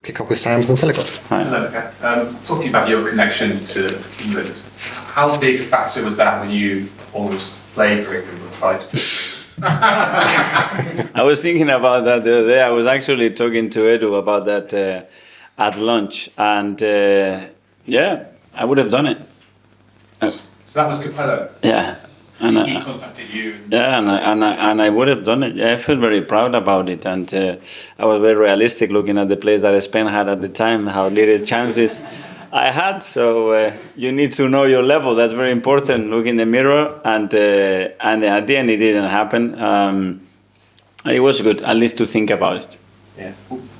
Kick off with Sam from the Telegraph. Hi. Hello. Talking about your connection to England, how big a factor was that when you almost played for England or tried to? I was thinking about that the other day. I was actually talking to Edu about that at lunch, and yeah, I would have done it. So that was Capello? Yeah. And he contacted you? Yeah, and I would have done it. Yeah, I feel very proud about it, and I was very realistic looking at the players that Spain had at the time, how little chances I had. So you need to know your level. That's very important. Look in the mirror, and at the end it didn't happen. It was good, at least to think about it. Yeah.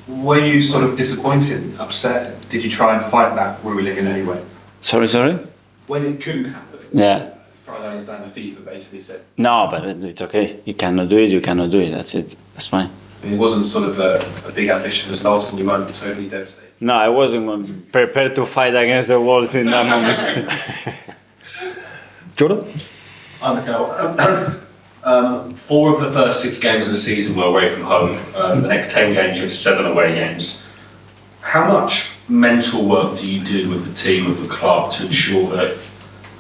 Were you sort of disappointed, upset? Did you try and fight that ruling in any way? Sorry? When it couldn't happen. Yeah. As far as I understand, the FIFA basically said. No, but it's okay. You cannot do it. You cannot do it. That's it. That's fine. It wasn't sort of a big ambition as last, and you might be totally devastated. No, I wasn't prepared to fight against the world in that moment. Jordan? I'm Mikel. 4 of the first 6 games of the season were away from home. The next 10 games you have 7 away games. How much mental work do you do with the team, with the club, to ensure that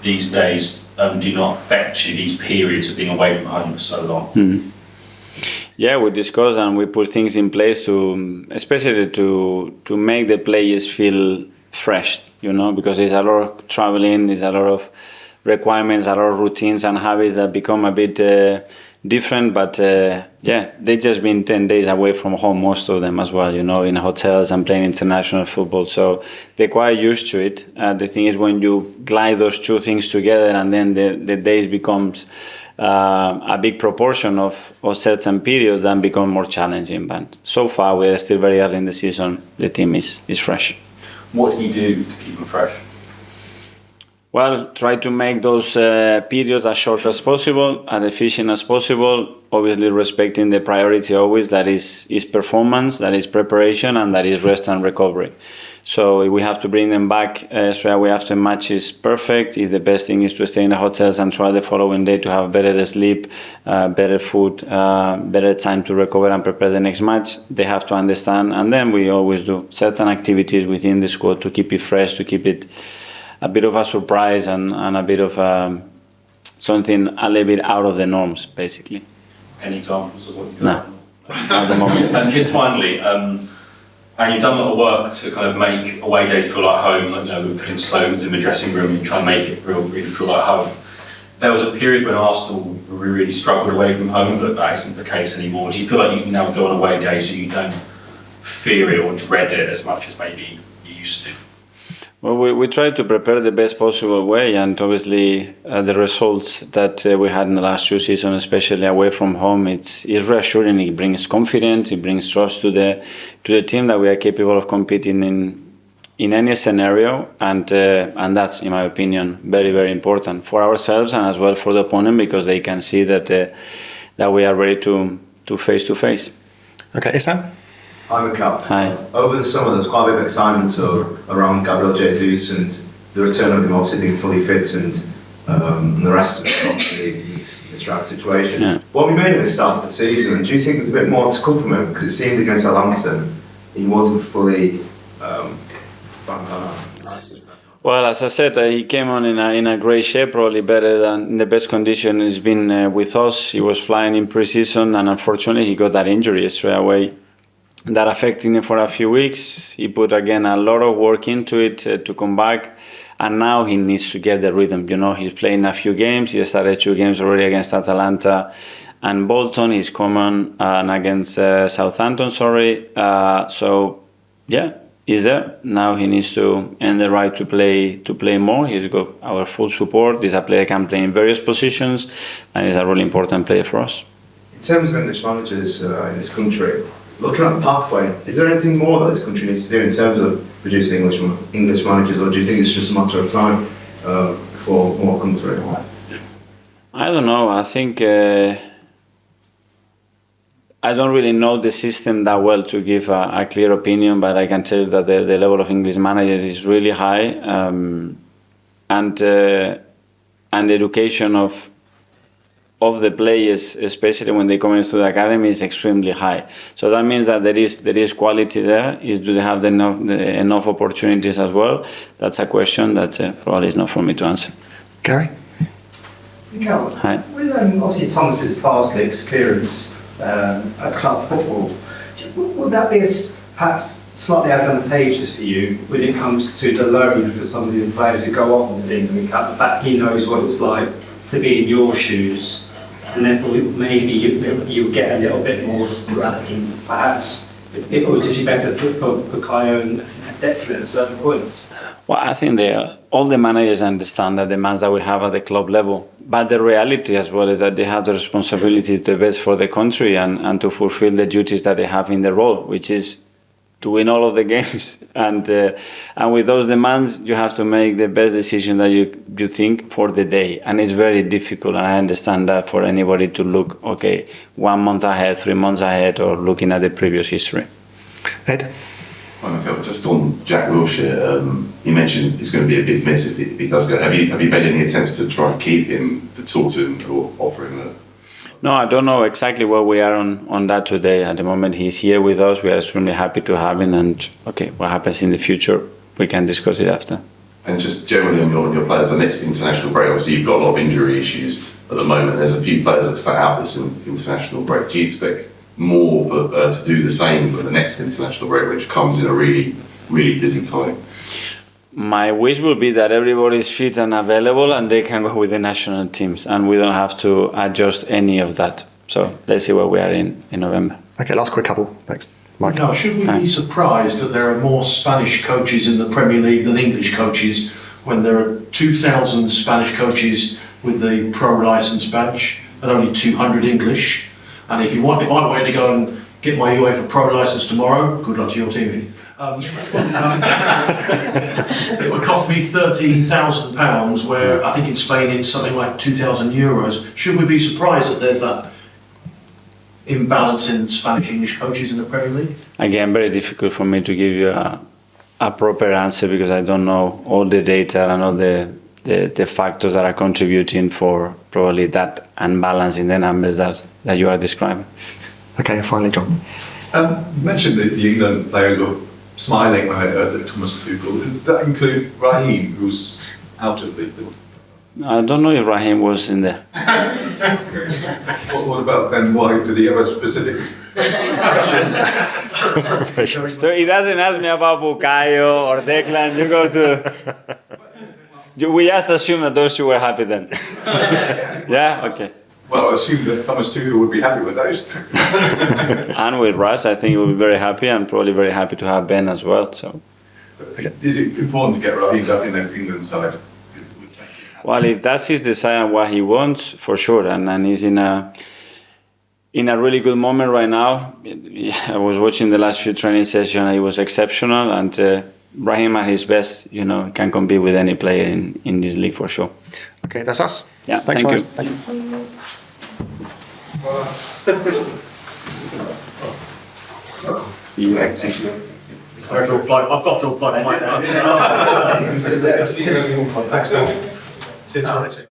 these days do not affect you, these periods of being away from home for so long? Mm-hmm. Yeah, we discuss and we put things in place to, especially to make the players feel fresh, because there's a lot of traveling, there's a lot of requirements, a lot of routines and habits that become a bit different. But yeah, they just been 10 days away from home, most of them as well, in hotels and playing international football. So they're quite used to it. The thing is, when you glide those two things together and then the days becomes a big proportion of certain periods, and become more challenging. But so far, we are still very early in the season. The team is fresh. What do you do to keep them fresh? Well, try to make those periods as short as possible, as efficient as possible, obviously respecting the priority always, that is performance, that is preparation, and that is rest and recovery. So if we have to bring them back straight away after match is perfect. If the best thing is to stay in the hotels and try the following day to have better sleep, better food, better time to recover and prepare the next match, they have to understand. And then we always do certain activities within the squad to keep it fresh, to keep it a bit of a surprise and a bit of something a little bit out of the norms, basically. Any examples of what you've done? No, at the moment. And just finally, and you've done a lot of work to kind of make away days feel like home, with putting slogans in the dressing room and trying to make it really feel like home. There was a period when Arsenal really struggled away from home, but that isn't the case anymore. Do you feel like you can now go on away days so you don't fear it or dread it as much as maybe you used to? Well, we try to prepare the best possible way, and obviously the results that we had in the last 2 seasons, especially away from home, it's reassuring. It brings confidence, it brings trust to the team that we are capable of competing in any scenario, and that's, in my opinion, very, very important for ourselves and as well for the opponent, because they can see that we are ready to face. Okay, Isam? Hi, Mikel. Hi. Over the summer, there's quite a bit of excitement around Gabriel Jesus and the return of him obviously being fully fit and the rest of it, obviously, his right situation. Yeah. What we made of it start of the season, and do you think there's a bit more to come from him? Because it seemed against Southampton, he wasn't fully Well, as I said, he came on in a great shape, probably better than in the best condition he's been with us. He was flying in pre-season, and unfortunately he got that injury straight away. That affected him for a few weeks. He put again a lot of work into it to come back, and now he needs to get the rhythm. He's playing a few games. He started 2 games already against Atalanta and Bolton. He's come on against Southampton. So yeah, he's there. Now he needs to earn the right to play more. He's got our full support. He's a player who can play in various positions, and he's a really important player for us. In terms of English managers in this country, looking at the pathway, is there anything more that this country needs to do in terms of producing English managers, or do you think it's just a matter of time before more come through? I don't know. I think I don't really know the system that well to give a clear opinion, but I can tell you that the level of English managers is really high, and the education of of the players, especially when they come into the academy, is extremely high. So that means that there is quality there. Do they have enough opportunities as well? That's a question that probably is not for me to answer. Gary? Mikel, Hi. with obviously Thomas's vastly experienced at club football, would that be perhaps slightly advantageous for you when it comes to the loan for some of the players who go off on the England Cup? The fact he knows what it's like to be in your shoes, and therefore maybe you get a little bit more slapping, perhaps. It would be better for Kaio and Declan at certain points. Well, I think all the managers understand the demands that we have at the club level. But the reality as well is that they have the responsibility to best for the country and to fulfill the duties that they have in the role, which is to win all of the games. And with those demands, you have to make the best decision that you think for the day. And it's very difficult. And I understand that for anybody to look, 1 month ahead, 3 months ahead, or looking at the previous history. Ed? Well, just on Jack Wilshere, you mentioned it's going to be a big miss if he does go. Have you made any attempts to try and keep him, to talk to him, or offer him a... No, I don't know exactly where we are on that today. At the moment, he's here with us. We are extremely happy to have him. And, what happens in the future, we can discuss it after. And just generally on your players, the next international break, obviously you've got a lot of injury issues at the moment. There's a few players that sat out this international break. Do you expect more to do the same for the next international break, which comes in a really, really busy time? My wish will be that everybody is fit and available and they can go with the national teams and we don't have to adjust any of that. So let's see where we are in November. Okay, last quick couple. Thanks. Mike? Now, should we be surprised that there are more Spanish coaches in the Premier League than English coaches when there are 2,000 Spanish coaches with the pro licence badge and only 200 English? And if I wanted to go and get my UEFA pro licence tomorrow, good luck to your team. It would cost me £13,000, where I think in Spain it's something like €2,000. Should we be surprised that there's that imbalance in Spanish-English coaches in the Premier League? Again, very difficult for me to give you a proper answer because I don't know all the data and all the factors that are contributing for probably that unbalance in the numbers that you are describing. Okay, and finally, John. You mentioned that the England players were smiling when they heard that Thomas Tuchel. Did that include Raheem, who's out of the... I don't know if Raheem was in there. What about Ben White? Did he have a specific question? So he doesn't ask me about Bukayo or Declan. You go to... We just assume that those two were happy then. Yeah? Okay. Well, I assume that Thomas Tuchel would be happy with those. And with Russ, I think he will be very happy and probably very happy to have Ben as well. So, Is it important to get Raheem up in the England side? well, if that's his desire and what he wants, for sure, and he's in a really good moment right now. I was watching the last few training sessions, and he was exceptional, and Raheem at his best, can compete with any player in this league for sure. Okay, that's us. Yeah, Thanks, thank guys. you. Thank you. See you next. I've got to apply for my... Thanks, Tom.